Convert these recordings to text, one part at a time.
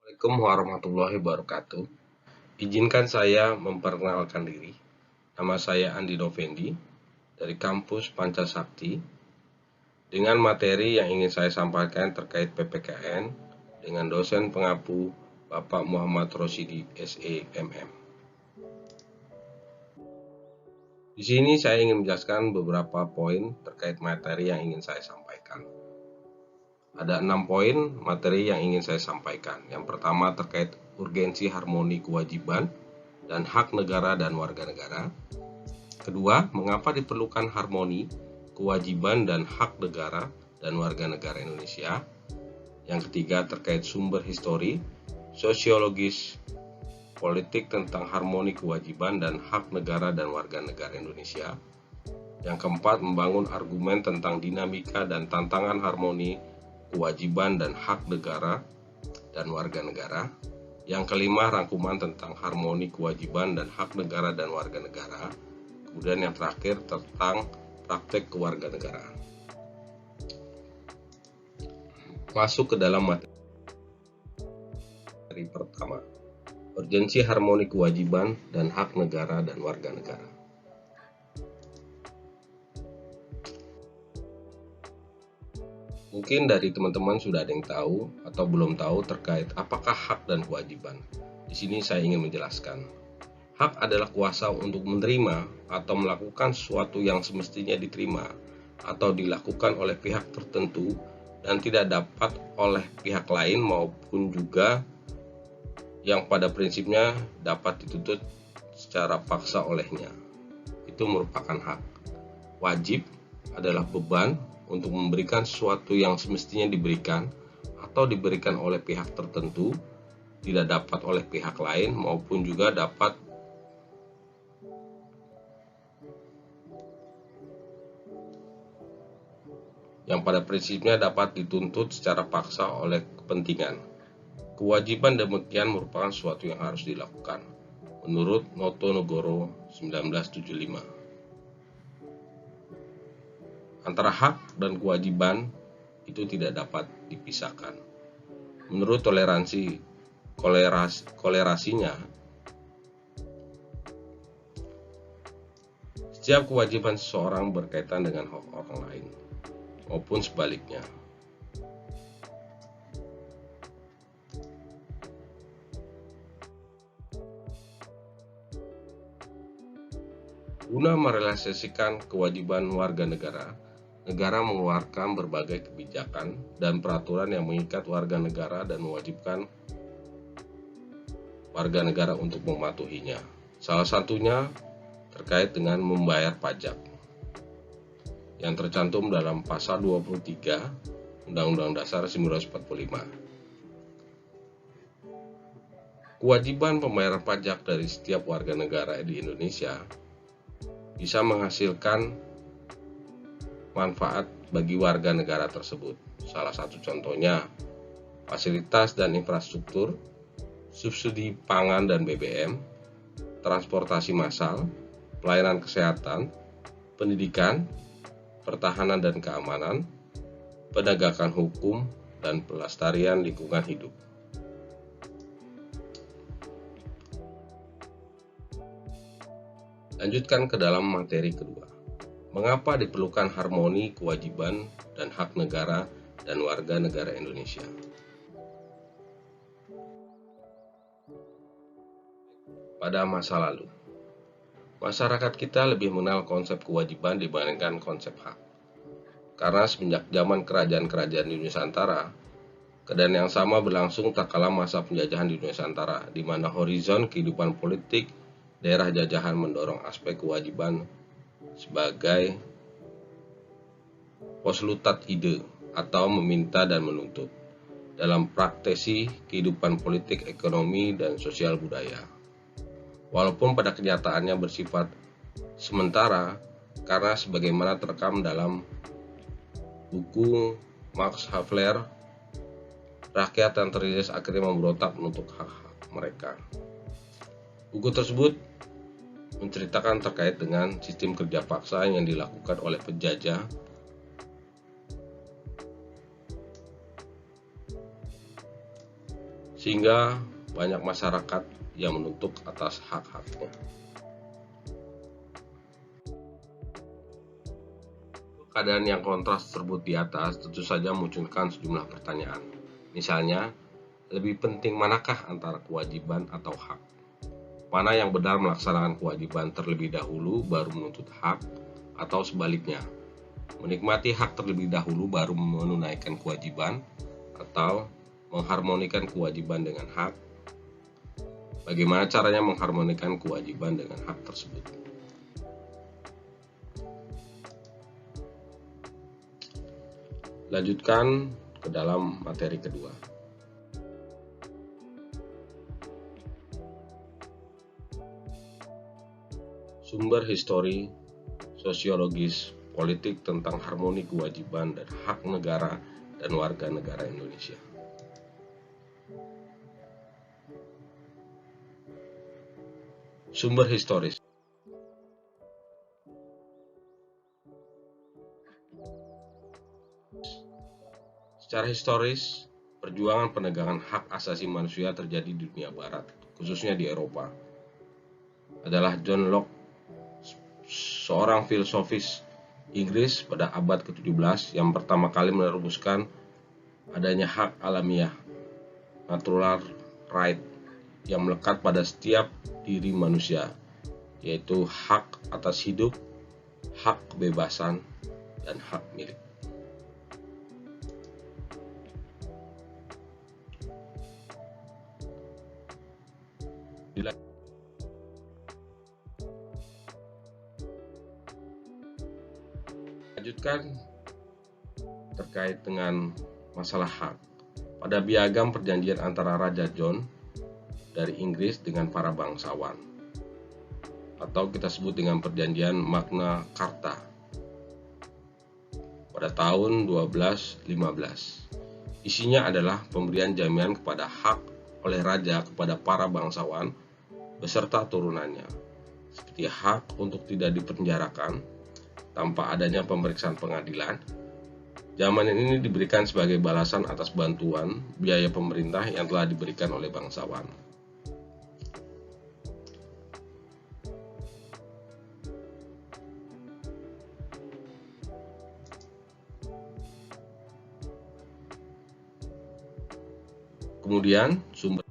Assalamualaikum warahmatullahi wabarakatuh. Izinkan saya memperkenalkan diri. Nama saya Andi Novendi dari kampus Pancasakti dengan materi yang ingin saya sampaikan terkait PPKN dengan dosen pengapu Bapak Muhammad Rosyidi SEMM. Di sini saya ingin menjelaskan beberapa poin terkait materi yang ingin saya sampaikan. Ada 6 poin materi yang ingin saya sampaikan. Yang pertama terkait urgensi harmoni kewajiban dan hak negara dan warga negara. Kedua, mengapa diperlukan harmoni kewajiban dan hak negara dan warga negara Indonesia. Yang ketiga terkait sumber histori, sosiologis, politik tentang harmoni kewajiban dan hak negara dan warga negara Indonesia. Yang keempat, membangun argumen tentang dinamika dan tantangan harmoni kewajiban dan hak negara dan warga negara. Yang kelima, rangkuman tentang harmoni kewajiban dan hak negara dan warga negara. Kemudian yang terakhir tentang praktek kewarganegaraan. Masuk ke dalam materi pertama, urgensi harmoni kewajiban dan hak negara dan warga negara. Mungkin dari teman-teman sudah ada yang tahu atau belum tahu terkait apakah hak dan kewajiban. Di sini saya ingin menjelaskan. Hak adalah kuasa untuk menerima atau melakukan sesuatu yang semestinya diterima atau dilakukan oleh pihak tertentu dan tidak dapat oleh pihak lain maupun juga yang pada prinsipnya dapat dituntut secara paksa olehnya. Itu merupakan hak. Wajib adalah beban untuk memberikan sesuatu yang semestinya diberikan atau diberikan oleh pihak tertentu, tidak dapat oleh pihak lain maupun juga dapat yang pada prinsipnya dapat dituntut secara paksa oleh kepentingan. Kewajiban demikian merupakan sesuatu yang harus dilakukan, menurut Noto Negoro 1975. Antara hak dan kewajiban itu tidak dapat dipisahkan. Menurut kolerasinya, setiap kewajiban seseorang berkaitan dengan hak orang lain, maupun sebaliknya. Guna merealisasikan kewajiban warga negara, negara mengeluarkan berbagai kebijakan dan peraturan yang mengikat warga negara dan mewajibkan warga negara untuk mematuhinya. Salah satunya terkait dengan membayar pajak yang tercantum dalam pasal 23 Undang-Undang Dasar 1945. Kewajiban pembayaran pajak dari setiap warga negara di Indonesia bisa menghasilkan manfaat bagi warga negara tersebut. Salah satu contohnya, fasilitas dan infrastruktur, subsidi pangan dan BBM, transportasi massal, pelayanan kesehatan, pendidikan, pertahanan dan keamanan, penegakan hukum, dan pelestarian lingkungan hidup. Lanjutkan ke dalam materi kedua. Mengapa diperlukan harmoni kewajiban dan hak negara dan warga negara Indonesia? Pada masa lalu, masyarakat kita lebih mengenal konsep kewajiban dibandingkan konsep hak. Karena semenjak zaman kerajaan-kerajaan di Nusantara, keadaan yang sama berlangsung tak kala masa penjajahan di Nusantara, di mana horizon kehidupan politik daerah jajahan mendorong aspek kewajiban sebagai poslutat ide atau meminta dan menuntut dalam praktisi kehidupan politik, ekonomi, dan sosial budaya. Walaupun pada kenyataannya bersifat sementara karena sebagaimana terekam dalam buku Max Havelaar, rakyat yang tertindas akhirnya memberontak menuntut hak-hak mereka. Buku tersebut menceritakan terkait dengan sistem kerja paksa yang dilakukan oleh penjajah sehingga banyak masyarakat yang menuntut atas hak-haknya. Keadaan yang kontras tersebut di atas tentu saja memunculkan sejumlah pertanyaan. Misalnya, lebih penting manakah antara kewajiban atau hak? Mana yang benar melaksanakan kewajiban terlebih dahulu baru menuntut hak, atau sebaliknya, menikmati hak terlebih dahulu baru menunaikan kewajiban, atau mengharmonikan kewajiban dengan hak? Bagaimana caranya mengharmonikan kewajiban dengan hak tersebut? Lanjutkan ke dalam materi kedua. Sumber histori, sosiologis, politik tentang harmoni kewajiban dan hak negara dan warga negara Indonesia. Sumber historis. Secara historis, perjuangan penegakan hak asasi manusia terjadi di dunia barat, khususnya di Eropa. Adalah John Locke, seorang filosofis Inggris pada abad ke-17 yang pertama kali merumuskan adanya hak alamiah, natural right, yang melekat pada setiap diri manusia, yaitu hak atas hidup, hak kebebasan, dan hak milik. Lanjutkan terkait dengan masalah hak. Pada piagam perjanjian antara Raja John dari Inggris dengan para bangsawan, atau kita sebut dengan perjanjian Magna Carta pada tahun 1215. Isinya adalah pemberian jaminan kepada hak oleh raja kepada para bangsawan beserta turunannya, seperti hak untuk tidak dipenjarakan tanpa adanya pemeriksaan pengadilan. Jaminan ini diberikan sebagai balasan atas bantuan biaya pemerintah yang telah diberikan oleh bangsawan. Kemudian sumber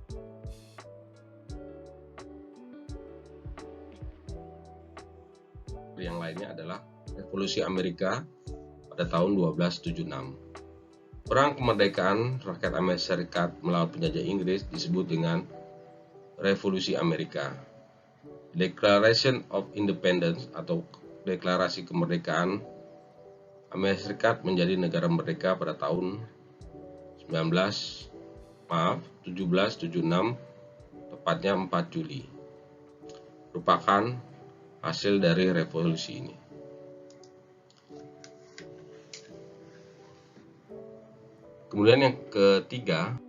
yang lainnya adalah Revolusi Amerika pada tahun 1276. Perang kemerdekaan rakyat Amerika Serikat melawan penjajah Inggris disebut dengan Revolusi Amerika. Declaration of Independence atau Deklarasi Kemerdekaan Amerika Serikat menjadi negara merdeka pada tahun 1776, tepatnya 4 Juli. Merupakan hasil dari revolusi ini. Kemudian yang ketiga,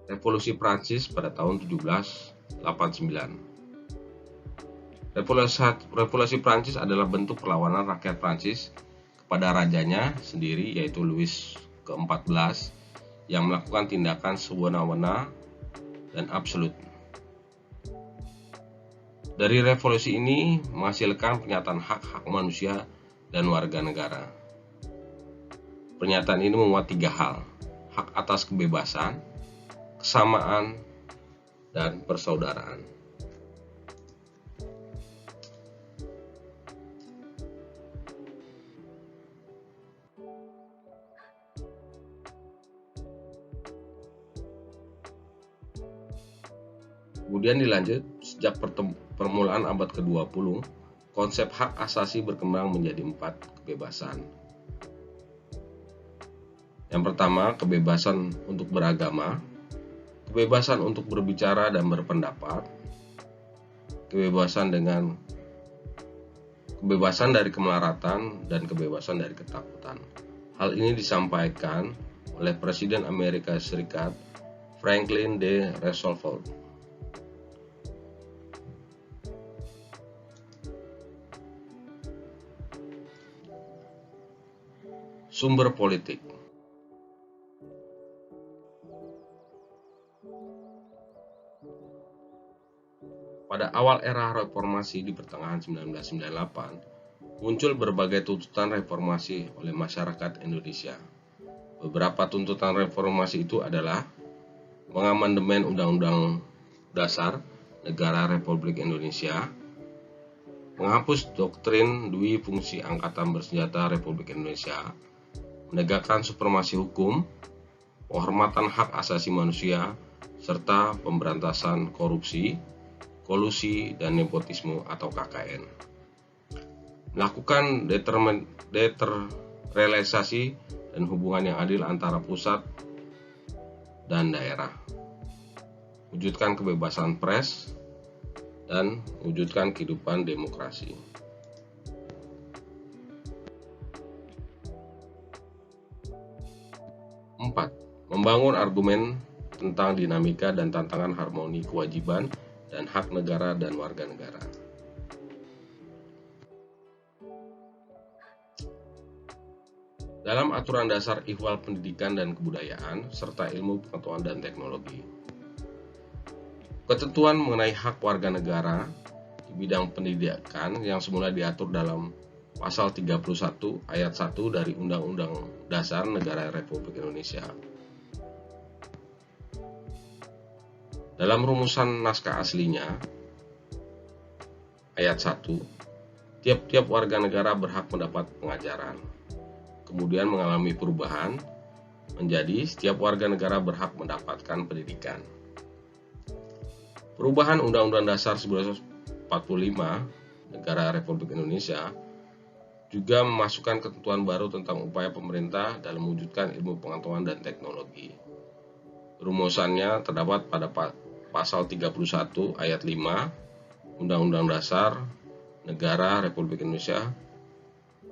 Revolusi Prancis pada tahun 1789. Revolusi Prancis adalah bentuk perlawanan rakyat Prancis kepada rajanya sendiri, yaitu Louis ke-14, yang melakukan tindakan sewenang-wenang dan absolut. Dari revolusi ini menghasilkan pernyataan hak-hak manusia dan warga negara. Pernyataan ini memuat 3 hal: hak atas kebebasan, kesamaan, dan persaudaraan. Kemudian dilanjut, sejak permulaan abad ke-20, konsep hak asasi berkembang menjadi 4 kebebasan. Yang pertama, kebebasan untuk beragama, kebebasan untuk berbicara dan berpendapat, kebebasan dari kemelaratan, dan kebebasan dari ketakutan. Hal ini disampaikan oleh Presiden Amerika Serikat Franklin D. Roosevelt. Sumber politik. Pada awal era reformasi di pertengahan 1998, muncul berbagai tuntutan reformasi oleh masyarakat Indonesia. Beberapa tuntutan reformasi itu adalah mengamandemen Undang-Undang Dasar Negara Republik Indonesia, menghapus doktrin dui fungsi Angkatan Bersenjata Republik Indonesia, menegakkan supremasi hukum, penghormatan hak asasi manusia, serta pemberantasan korupsi, kolusi, dan nepotisme atau KKN. Melakukan deterrealisasi dan hubungan yang adil antara pusat dan daerah. Wujudkan kebebasan pers dan wujudkan kehidupan demokrasi. Empat, membangun argumen tentang dinamika dan tantangan harmoni kewajiban dan hak negara dan warga negara. Dalam aturan dasar Ihwal Pendidikan dan Kebudayaan serta Ilmu Pengetahuan dan Teknologi, ketentuan mengenai hak warga negara di bidang pendidikan yang semula diatur dalam Pasal 31 Ayat 1 dari Undang-Undang Dasar Negara Republik Indonesia. Dalam rumusan naskah aslinya, ayat 1, tiap-tiap warga negara berhak mendapat pengajaran. Kemudian mengalami perubahan menjadi setiap warga negara berhak mendapatkan pendidikan. Perubahan Undang-Undang Dasar 1945 Negara Republik Indonesia juga memasukkan ketentuan baru tentang upaya pemerintah dalam mewujudkan ilmu pengetahuan dan teknologi. Rumusannya terdapat pada Pasal 31 Ayat 5 Undang-Undang Dasar Negara Republik Indonesia.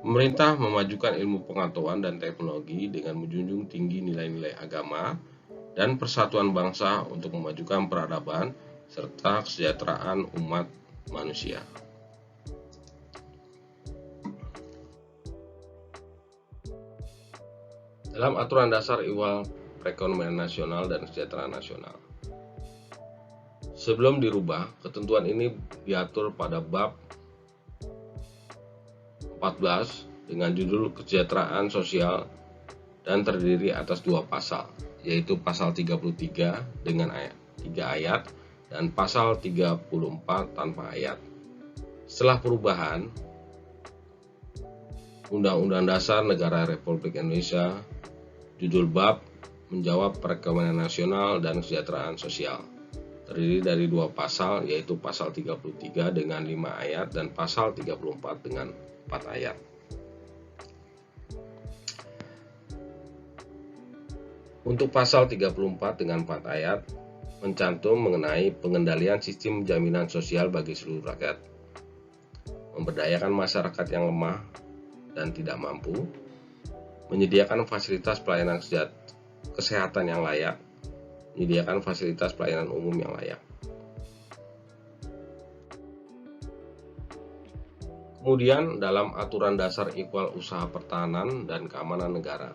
Pemerintah memajukan ilmu pengetahuan dan teknologi dengan menjunjung tinggi nilai-nilai agama dan persatuan bangsa untuk memajukan peradaban serta kesejahteraan umat manusia. Dalam aturan dasar Ihwal Perekonomian Nasional dan Kesejahteraan Nasional, sebelum dirubah, ketentuan ini diatur pada bab 14 dengan judul Kesejahteraan Sosial dan terdiri atas dua pasal, yaitu pasal 33 dengan 3 ayat dan pasal 34 tanpa ayat. Setelah perubahan, Undang-Undang Dasar Negara Republik Indonesia, judul bab menjawab perekonomian nasional dan kesejahteraan sosial, terdiri dari dua pasal, yaitu pasal 33 dengan 5 ayat dan pasal 34 dengan 4 ayat. Untuk pasal 34 dengan 4 ayat mencantum mengenai pengendalian sistem jaminan sosial bagi seluruh rakyat, memberdayakan masyarakat yang lemah dan tidak mampu, menyediakan fasilitas pelayanan kesehatan yang layak, menyediakan fasilitas pelayanan umum yang layak. Kemudian dalam aturan dasar Ihwal Usaha Pertahanan dan Keamanan Negara,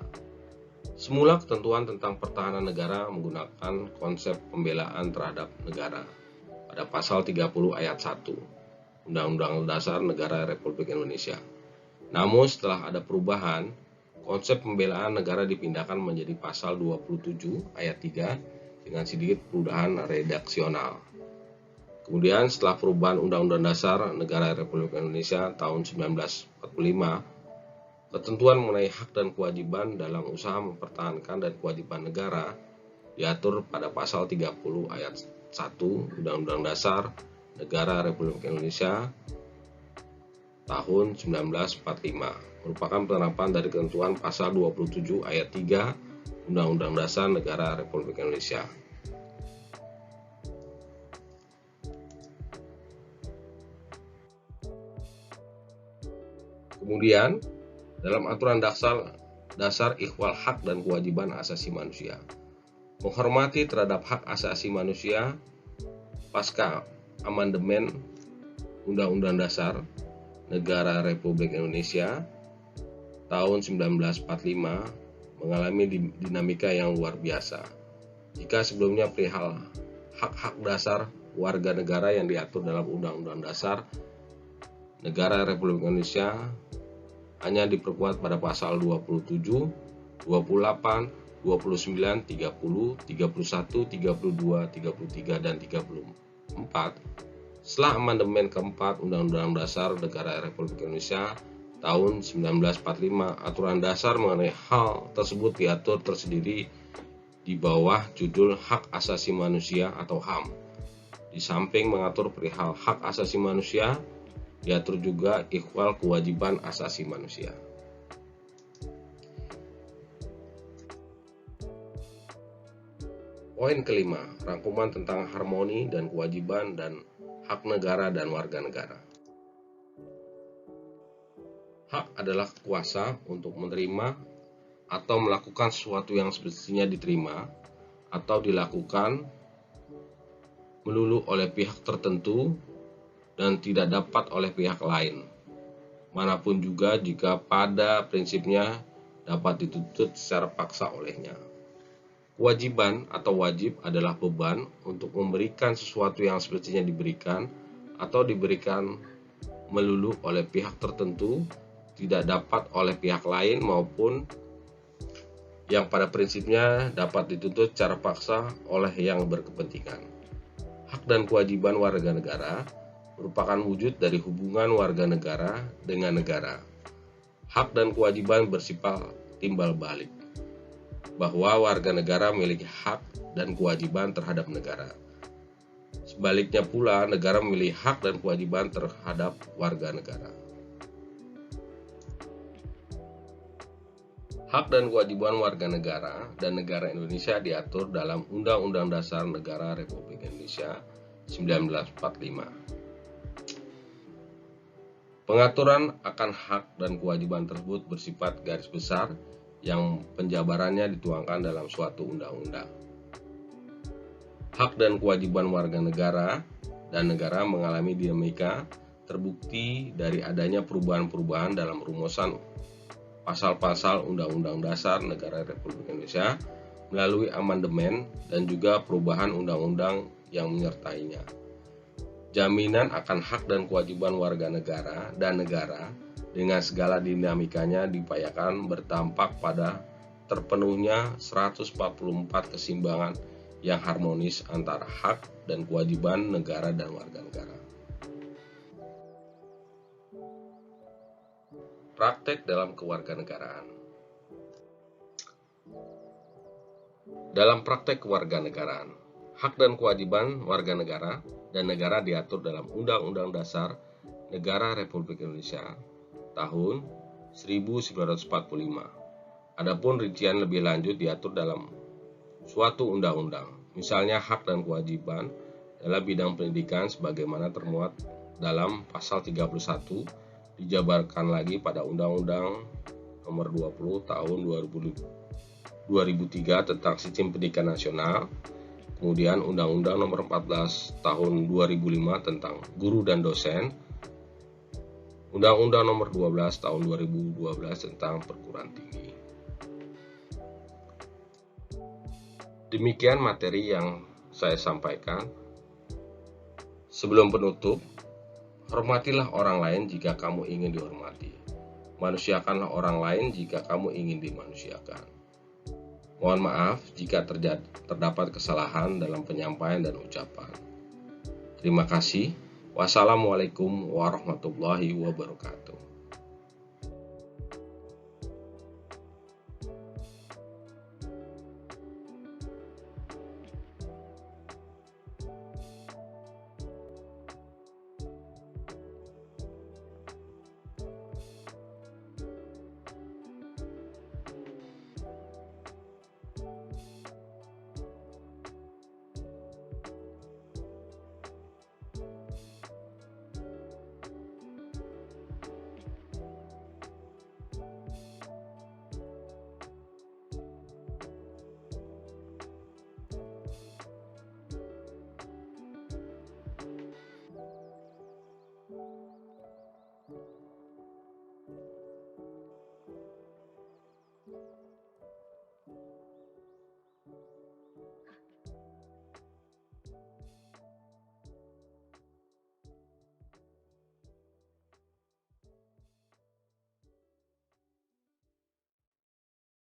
semula ketentuan tentang pertahanan negara menggunakan konsep pembelaan terhadap negara pada pasal 30 ayat 1 Undang-Undang Dasar Negara Republik Indonesia. Namun setelah ada perubahan, konsep pembelaan negara dipindahkan menjadi pasal 27 ayat 3 dengan sedikit perubahan redaksional. Kemudian setelah perubahan Undang-Undang Dasar Negara Republik Indonesia tahun 1945, ketentuan mengenai hak dan kewajiban dalam usaha mempertahankan dan kewajiban negara diatur pada pasal 30 ayat 1 Undang-Undang Dasar Negara Republik Indonesia tahun 1945, merupakan penerapan dari ketentuan pasal 27 ayat 3 Undang-Undang Dasar Negara Republik Indonesia. Kemudian, dalam aturan dasar Ihwal Hak dan Kewajiban Asasi Manusia, menghormati terhadap hak asasi manusia pasca amandemen Undang-Undang Dasar Negara Republik Indonesia tahun 1945 mengalami dinamika yang luar biasa. Jika sebelumnya perihal hak-hak dasar warga negara yang diatur dalam Undang-Undang Dasar Negara Republik Indonesia hanya diperkuat pada pasal 27, 28, 29, 30, 31, 32, 33, dan 34, setelah amandemen keempat Undang-Undang Dasar Negara Republik Indonesia tahun 1945, aturan dasar mengenai hal tersebut diatur tersendiri di bawah judul Hak Asasi Manusia atau HAM. Di samping mengatur perihal hak asasi manusia, diatur juga ikhwal kewajiban asasi manusia. Poin kelima, rangkuman tentang harmoni dan kewajiban dan hak negara dan warga negara. Hak adalah kuasa untuk menerima atau melakukan sesuatu yang semestinya diterima atau dilakukan melulu oleh pihak tertentu dan tidak dapat oleh pihak lain, manapun juga jika pada prinsipnya dapat dituntut secara paksa olehnya. Kewajiban atau wajib adalah beban untuk memberikan sesuatu yang semestinya diberikan atau diberikan melulu oleh pihak tertentu, tidak dapat oleh pihak lain maupun yang pada prinsipnya dapat dituntut secara paksa oleh yang berkepentingan. Hak dan kewajiban warga negara merupakan wujud dari hubungan warga negara dengan negara. Hak dan kewajiban bersifat timbal balik, bahwa warga negara memiliki hak dan kewajiban terhadap negara. Sebaliknya pula, negara memiliki hak dan kewajiban terhadap warga negara. Hak dan kewajiban warga negara dan negara Indonesia diatur dalam Undang-Undang Dasar Negara Republik Indonesia 1945. Pengaturan akan hak dan kewajiban tersebut bersifat garis besar yang penjabarannya dituangkan dalam suatu undang-undang. Hak dan kewajiban warga negara dan negara mengalami dinamika terbukti dari adanya perubahan-perubahan dalam rumusan pasal-pasal Undang-Undang Dasar Negara Republik Indonesia melalui amandemen dan juga perubahan undang-undang yang menyertainya. Jaminan akan hak dan kewajiban warga negara dan negara dengan segala dinamikanya diupayakan berdampak pada terpenuhnya 144 keseimbangan yang harmonis antara hak dan kewajiban negara dan warga negara. Praktek dalam kewarganegaraan. Dalam praktek kewarganegaraan, hak dan kewajiban warga negara dan negara diatur dalam Undang-Undang Dasar Negara Republik Indonesia tahun 1945. Adapun rincian lebih lanjut diatur dalam suatu undang-undang. Misalnya hak dan kewajiban dalam bidang pendidikan sebagaimana termuat dalam pasal 31 dijabarkan lagi pada Undang-Undang Nomor 20 Tahun 2003 tentang Sistem Pendidikan Nasional. Kemudian Undang-Undang Nomor 14 Tahun 2005 tentang Guru dan Dosen, Undang-Undang Nomor 12 Tahun 2012 tentang Perguruan Tinggi. Demikian materi yang saya sampaikan. Sebelum penutup, hormatilah orang lain jika kamu ingin dihormati. Manusiakanlah orang lain jika kamu ingin dimanusiakan. Mohon maaf jika terdapat kesalahan dalam penyampaian dan ucapan. Terima kasih. Wassalamualaikum warahmatullahi wabarakatuh.